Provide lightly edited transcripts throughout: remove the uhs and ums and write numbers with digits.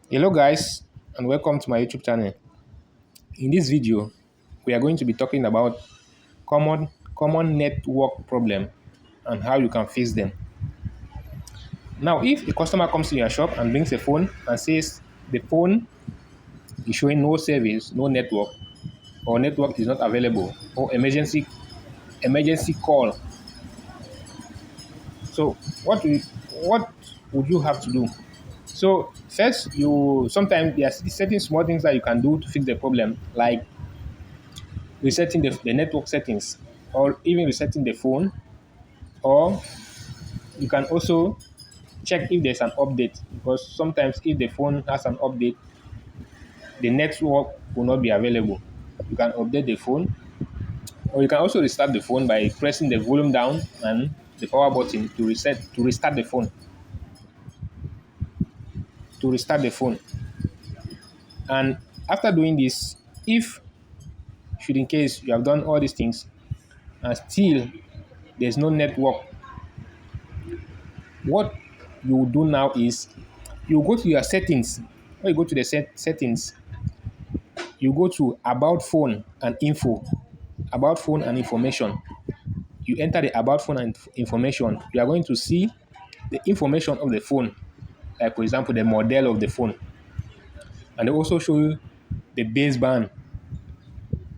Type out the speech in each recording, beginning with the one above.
Hello guys, and welcome to my YouTube channel. In this video, we are going to be talking about common common network problem and how you can fix them. Now, if a customer comes to your shop and brings a phone and says the phone is showing no service, no network, or network is not available, or emergency call. So what would you have to do? So first, you sometimes there are certain small things that you can do to fix the problem, like resetting the network settings, or even resetting the phone, or you can also check if there's an update, because sometimes if the phone has an update, the network will not be available. You can update the phone, or you can also restart the phone by pressing the volume down and the power button to restart the phone. And after doing this, if should in case you have done all these things and still there's no network, what you will do now is you go to your settings. When you go to the settings, you go to about phone and info, about phone and information. You enter the about phone and information. You are going to see the information of the phone, like for example the model of the phone, and they also show you the baseband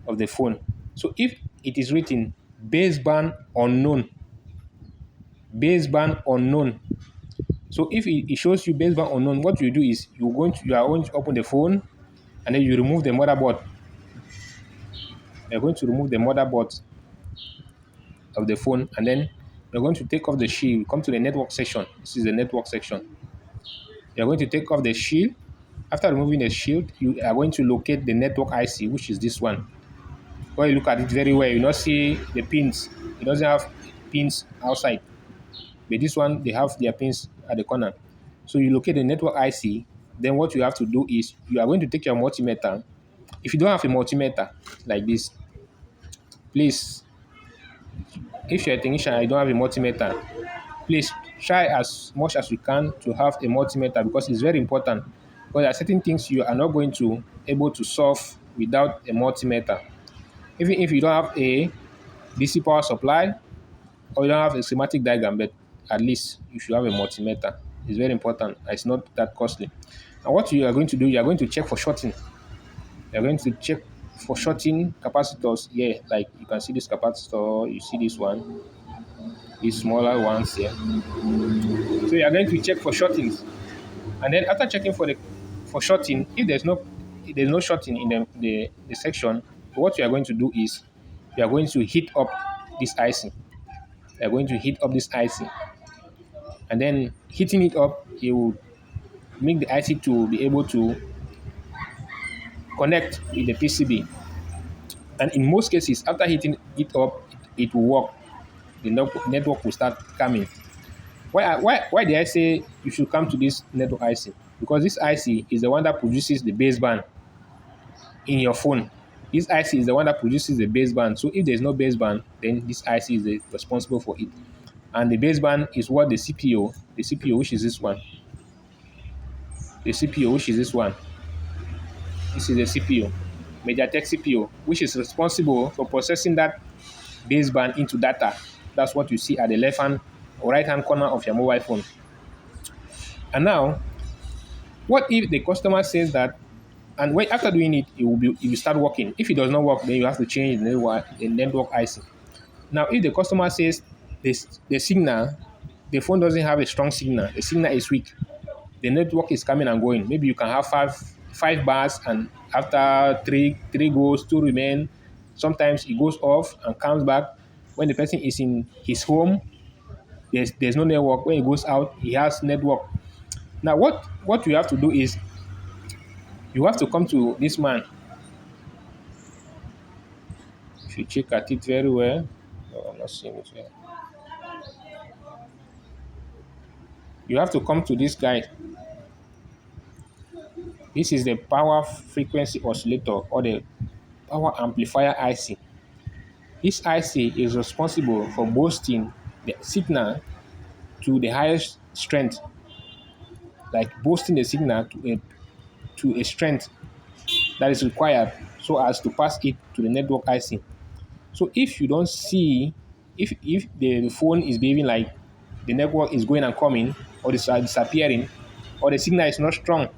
of the phone. So if it is written baseband unknown, baseband unknown, so if it shows you baseband unknown, what you do is you are going to open the phone, and then you remove the motherboard. You're going to remove the motherboard of the phone, and then you're going to take off the shield. Come to the network section. This is the network section. You're going to take off the shield. After removing the shield, you are going to locate the network IC, which is this one. When you look at it very well, you not see the pins. It doesn't have pins outside, but this one they have their pins at the corner. So you locate the network IC. Then what you have to do is you are going to take your multimeter. If you don't have a multimeter like this, please, if you're a technician and you don't have a multimeter, please try as much as you can to have a multimeter, because it's very important. Because there are certain things you are not going to able to solve without a multimeter. Even if you don't have a DC power supply or you don't have a schematic diagram, but at least you should have a multimeter. It's very important. It's not that costly. And what you are going to do, you are going to check for shorting. You are going to check for shorting capacitors here. Like you can see this capacitor, you see this one, these smaller ones here. So you are going to check for shortings. And then after checking for shorting, if there's no shorting in the section, what you are going to do is you are going to heat up this IC. You are going to heat up this IC. And then heating it up, it will make the IC to be able to connect with the PCB. And in most cases, after heating it up, it will work. The network will start coming. Why did I say you should come to this network IC? Because this IC is the one that produces the baseband in your phone. This IC is the one that produces the baseband. So if there's no baseband, then this IC is responsible for it. And the baseband is what the CPU, which is this one, the CPU, which is this one. This is the CPU, MediaTek CPU, which is responsible for processing that baseband into data. That's what you see at the left hand or right hand corner of your mobile phone. And now, what if the customer says that, and when after doing it, it will start working. If it does not work, then you have to change the network IC. Now, if the customer says the signal, the phone doesn't have a strong signal, the signal is weak, the network is coming and going. Maybe you can have five bars, and after three goes, two remain. Sometimes it goes off and comes back. When the person is in his home, there's no network. When he goes out, he has network. Now, what you have to do is you have to come to this man. If you check at it very well, no, I'm not seeing it well. You have to come to this guy. This is the power frequency oscillator, or the power amplifier IC. This IC is responsible for boosting the signal to the highest strength, like boosting the signal to a strength that is required so as to pass it to the network IC. So if you don't see, if the phone is behaving like the network is going and coming, or it's disappearing, or the signal is not strong,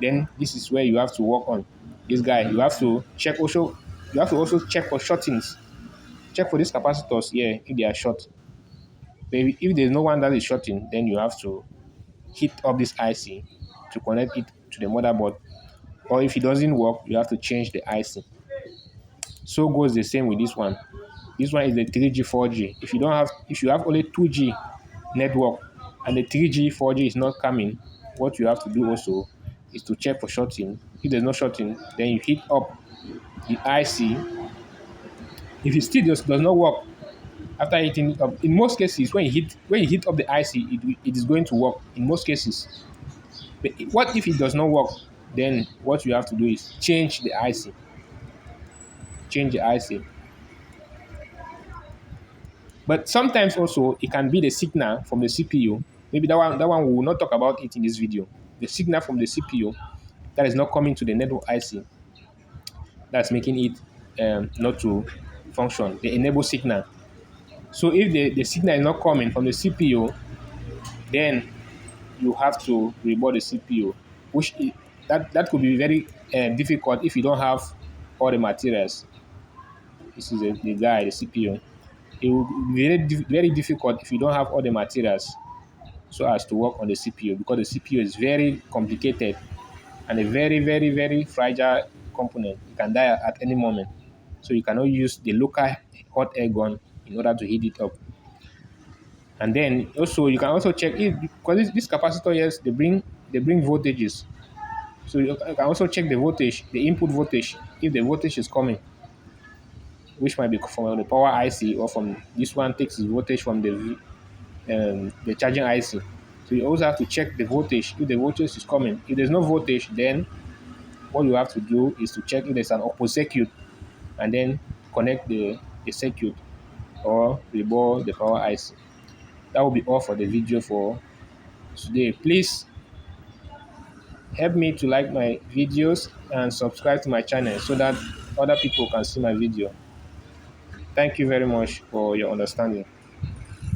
then this is where you have to work on this guy. You have to check also. You have to also check for shortings. Check for these capacitors here if they are short. But if there's no one that is shorting, then you have to heat up this IC to connect it to the motherboard. Or if it doesn't work, you have to change the IC. So goes the same with this one. This one is the 3G, 4G. If you have only 2G network and the 3G, 4G is not coming, what you have to do also is to check for shorting. If there's no shorting, then you heat up the IC. If it still just does not work after heating it up, in most cases, when you heat up the IC, it is going to work in most cases. But what if it does not work? Then what you have to do is change the IC. Change the IC. But sometimes also it can be the signal from the CPU. Maybe that one we will not talk about it in this video. The signal from the CPU that is not coming to the network IC that's making it not to function. The enable signal. So if the signal is not coming from the CPU, then you have to reboot the CPU, that could be very difficult if you don't have all the materials. This is the guy, the CPU. It will be very difficult if you don't have all the materials so as to work on the CPU, because the CPU is very complicated and a very, very, very fragile component. It can die at any moment. So you cannot use the local hot air gun in order to heat it up. And then also you can also check if, because this capacitor, yes, they bring voltages. So you can also check the voltage, the input voltage, if the voltage is coming, which might be from the power IC, or from this one takes its voltage from the charging IC. So you also have to check the voltage, if the voltage is coming. If there's no voltage, then what you have to do is to check if there's an opposite circuit, and then connect the circuit or reboot the power IC. That will be all for the video for today. Please help me to like my videos and subscribe to my channel so that other people can see my video. Thank you very much for your understanding.